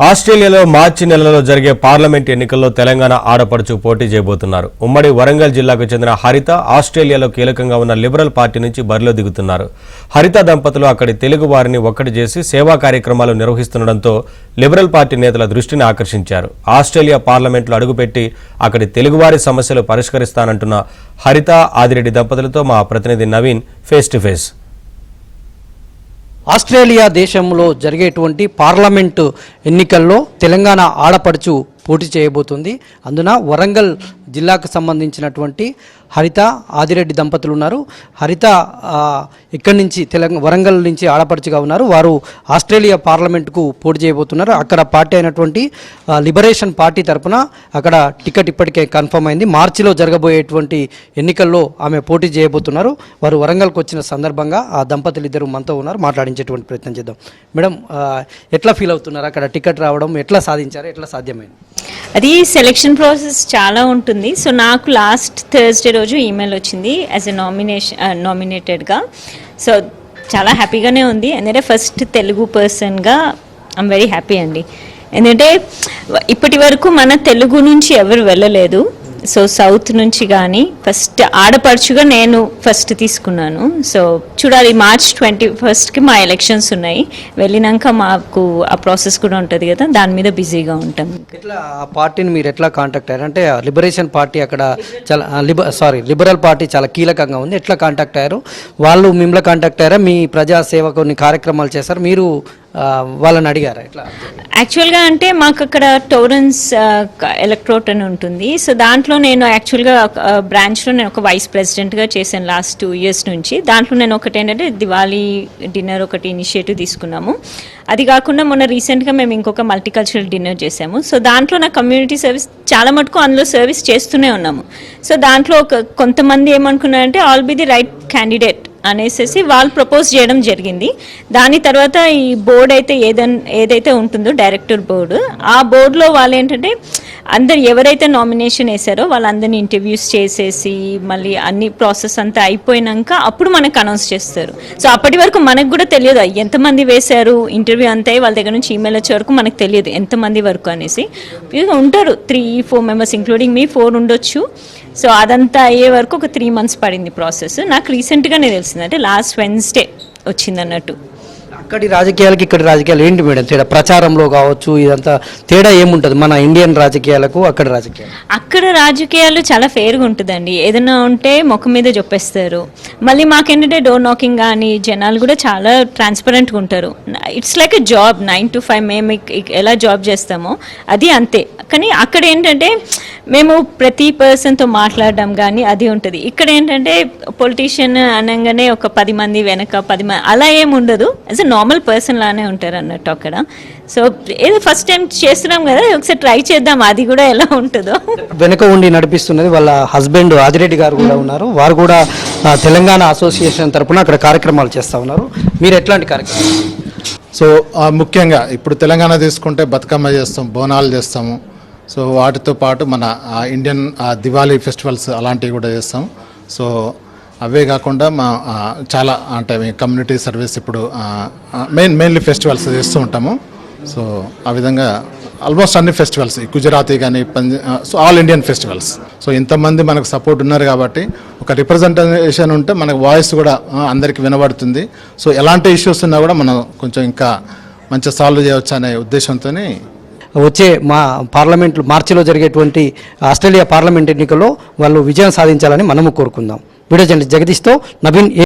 ఆస్ట్రేలియాలో మార్చి నెలలో జరిగే పార్లమెంట్ ఎన్నికల్లో తెలంగాణ ఆడపడుచు పోటీ చేయబోతున్నారు. ఉమ్మడి వరంగల్ జిల్లాకు చెందిన హరిత ఆస్ట్రేలియాలో కీలకంగా ఉన్న లిబరల్ పార్టీ నుంచి బరిలో దిగుతున్నారు. హరిత దంపతులు అక్కడి తెలుగు వారిని ఒక్కటి చేసి సేవా కార్యక్రమాలు నిర్వహిస్తుండటంతో లిబరల్ పార్టీ నేతల దృష్టిని ఆకర్షించారు. ఆస్ట్రేలియా పార్లమెంట్లో అడుగుపెట్టి అక్కడి తెలుగువారి సమస్యలు పరిష్కరిస్తానంటున్న హరిత ఆదిరెడ్డి దంపతులతో మా ప్రతినిధి Naveen face to face. Australia దేశంలో జరిగేటువంటి పార్లమెంటు ఎన్నికల్లో తెలంగాణ ఆడపడుచు పోటీ చేయబోతుంది. అందున వరంగల్ జిల్లాకు సంబంధించినటువంటి హరిత ఆదిరెడ్డి దంపతులు ఉన్నారు. హరిత ఇక్కడి నుంచి వరంగల్ నుంచి ఆడపడుచుగా ఉన్నారు. వారు ఆస్ట్రేలియా పార్లమెంటుకు పోటీ చేయబోతున్నారు. అక్కడ పార్టీ అయినటువంటి లిబరేషన్ పార్టీ తరఫున అక్కడ టికెట్ ఇప్పటికే కన్ఫర్మ్ అయింది. మార్చిలో జరగబోయేటువంటి ఎన్నికల్లో ఆమె పోటీ చేయబోతున్నారు. వారు వరంగల్కి వచ్చిన సందర్భంగా ఆ దంపతులు ఇద్దరు మనతో ఉన్నారు. మాట్లాడించేటువంటి ప్రయత్నం చేద్దాం. మేడం, ఎట్లా ఫీల్ అవుతున్నారు? అక్కడ టికెట్ రావడం ఎట్లా సాధించారు? ఎట్లా సాధ్యమైంది? అది సెలెక్షన్ ప్రాసెస్ చాలా ఉంటుంది. సో నాకు లాస్ట్ థర్స్డే రోజు ఈమెయిల్ వచ్చింది యాజ్ ఎ నామినేటెడ్గా. సో చాలా హ్యాపీగానే ఉంది. ఎందుకంటే ఫస్ట్ తెలుగు పర్సన్గా ఐమ్ వెరీ హ్యాపీ అండి. ఎందుకంటే ఇప్పటి వరకు మన తెలుగు నుంచి ఎవరు వెళ్ళలేదు. సో సౌత్ నుంచి కానీ ఫస్ట్ ఆడపడుచుగా నేను ఫస్ట్ తీసుకున్నాను. సో చూడాలి, మార్చ్ 21st మా ఎలక్షన్స్ ఉన్నాయి. వెళ్ళినాక మాకు ఆ ప్రాసెస్ కూడా ఉంటుంది కదా, దాని మీద బిజీగా ఉంటాం. ఎట్లా ఆ పార్టీని మీరు ఎట్లా కాంటాక్ట్ అయ్యారు? అంటే లిబరేషన్ పార్టీ అక్కడ చాలా లిబరల్ పార్టీ చాలా కీలకంగా ఉంది. ఎట్లా కాంటాక్ట్ అయ్యారు? వాళ్ళు మిమ్మల్ని కాంటాక్ట్ అయ్యారా? మీ ప్రజా సేవ కొన్ని కార్యక్రమాలు చేశారు, మీరు వాళ్ళని అడిగారా? ఎట్లా యాక్చువల్గా అంటే మాకు అక్కడ టోరెన్స్ ఎలక్ట్రోట్ అని ఉంటుంది. సో దాంట్లో నేను యాక్చువల్గా బ్రాంచ్లో నేను ఒక వైస్ ప్రెసిడెంట్గా చేశాను లాస్ట్ 2 years నుంచి. దాంట్లో నేను ఒకటి ఏంటంటే దివాళీ డిన్నర్ ఒకటి ఇనిషియేటివ్ తీసుకున్నాము. అది కాకుండా మొన్న రీసెంట్గా మేము ఇంకొక మల్టీకల్చరల్ డిన్నర్ చేసాము. సో దాంట్లో నా కమ్యూనిటీ సర్వీస్ చాలా మటుకు అందులో సర్వీస్ చేస్తూనే ఉన్నాము. సో దాంట్లో కొంతమంది ఏమనుకున్నారంటే all be the right candidate అనేసి వాళ్ళు ప్రపోజ్ చేయడం జరిగింది. దాని తర్వాత ఈ బోర్డు అయితే ఏదైతే ఉంటుందో డైరెక్టర్ బోర్డు, ఆ బోర్డులో వాళ్ళు ఏంటంటే అందరు ఎవరైతే నామినేషన్ వేశారో వాళ్ళందరినీ ఇంటర్వ్యూస్ చేసేసి మళ్ళీ అన్ని ప్రాసెస్ అంతా అయిపోయినాక అప్పుడు మనకు అనౌన్స్ చేస్తారు. సో అప్పటి వరకు మనకు కూడా తెలియదు ఎంతమంది వేశారు, ఇంటర్వ్యూ అంతా వాళ్ళ దగ్గర నుంచి ఈమెయిల్ వచ్చే వరకు మనకు తెలియదు ఎంతమంది వరకు అనేసి. ఉంటారు 3-4 members ఇంక్లూడింగ్ మీ 4 ఉండొచ్చు. సో అదంతా అయ్యే వరకు ఒక 3 months పడింది ప్రాసెస్. నాకు రీసెంట్గానే తెలిసింది, అంటే లాస్ట్ వెన్స్డే వచ్చింది అన్నట్టు. అక్కడి రాజకీయాలకి ఇక్కడి రాజకీయాలు ఏంటి మేడం తేడా? ప్రచారంలో కావచ్చు, ఇదంతా తేడా ఏముంటుంది మన ఇండియన్ రాజకీయాలకు అక్కడ రాజకీయాలు? అక్కడ రాజకీయాలు చాలా ఫెయిర్గా ఉంటుందండి. ఏదైనా ఉంటే ముఖం మీద చెప్పేస్తారు. మళ్ళీ మాకేంటంటే డోర్ నాకింగ్ కానీ జనాలు కూడా చాలా ట్రాన్స్పరెంట్గా ఉంటారు. It's like a job, 9 to 5 మేము ఎలా జాబ్ చేస్తామో అది అంతే. కానీ అక్కడ ఏంటంటే మేము ప్రతి పర్సన్తో మాట్లాడడం కానీ అది ఉంటుంది. ఇక్కడ ఏంటంటే పొలిటీషియన్ అనగానే ఒక 10 మంది వెనక 10 మంది అలా ఏమి ఉండదు. యాజ్ ఎ నార్మల్ పర్సన్ లానే ఉంటారు అన్నట్టు అక్కడ. సో ఏదో ఫస్ట్ టైం చేస్తున్నాం కదా, ఒకసారి ట్రై చేద్దాం అది కూడా ఎలా ఉంటుందో. వెనక ఉండి నడిపిస్తున్నది వాళ్ళ హస్బెండ్ ఆదిరెడ్డి గారు కూడా ఉన్నారు. వారు కూడా తెలంగాణ అసోసియేషన్ తరఫున అక్కడ కార్యక్రమాలు చేస్తూ ఉన్నారు. మీరు ఎట్లాంటి కార్యక్రమాలు? సో ముఖ్యంగా ఇప్పుడు తెలంగాణ తీసుకుంటే బతుకమ్మ చేస్తాం, బోనాలు చేస్తాము. సో వాటితో పాటు మన ఇండియన్ దివాళీ ఫెస్టివల్స్ అలాంటివి కూడా చేస్తాం. సో అవే కాకుండా మా చాలా అంటే కమ్యూనిటీ సర్వీస్ ఇప్పుడు మెయిన్లీ ఫెస్టివల్స్ చేస్తూ ఉంటాము. సో ఆ విధంగా ఆల్మోస్ట్ అన్ని ఫెస్టివల్స్, గుజరాతీ కానీ so all Indian festivals. So ఇంతమంది మనకు సపోర్ట్ ఉన్నారు కాబట్టి ఒక రిప్రజెంటేషన్ ఉంటే మనకు వాయిస్ కూడా అందరికీ వినబడుతుంది. సో ఎలాంటి ఇష్యూస్ ఉన్నా కూడా మనం కొంచెం ఇంకా మంచిగా సాల్వ్ చేయవచ్చు అనే ఉద్దేశంతో వచ్చే మా మార్చిలో జరిగేటువంటి ఆస్ట్రేలియా పార్లమెంట్ ఎన్నికల్లో వాళ్ళు విజయం సాధించాలని మనము కోరుకుందాం. వీడియో జర్నలిస్ట్ జగదీష్తో నవీన్.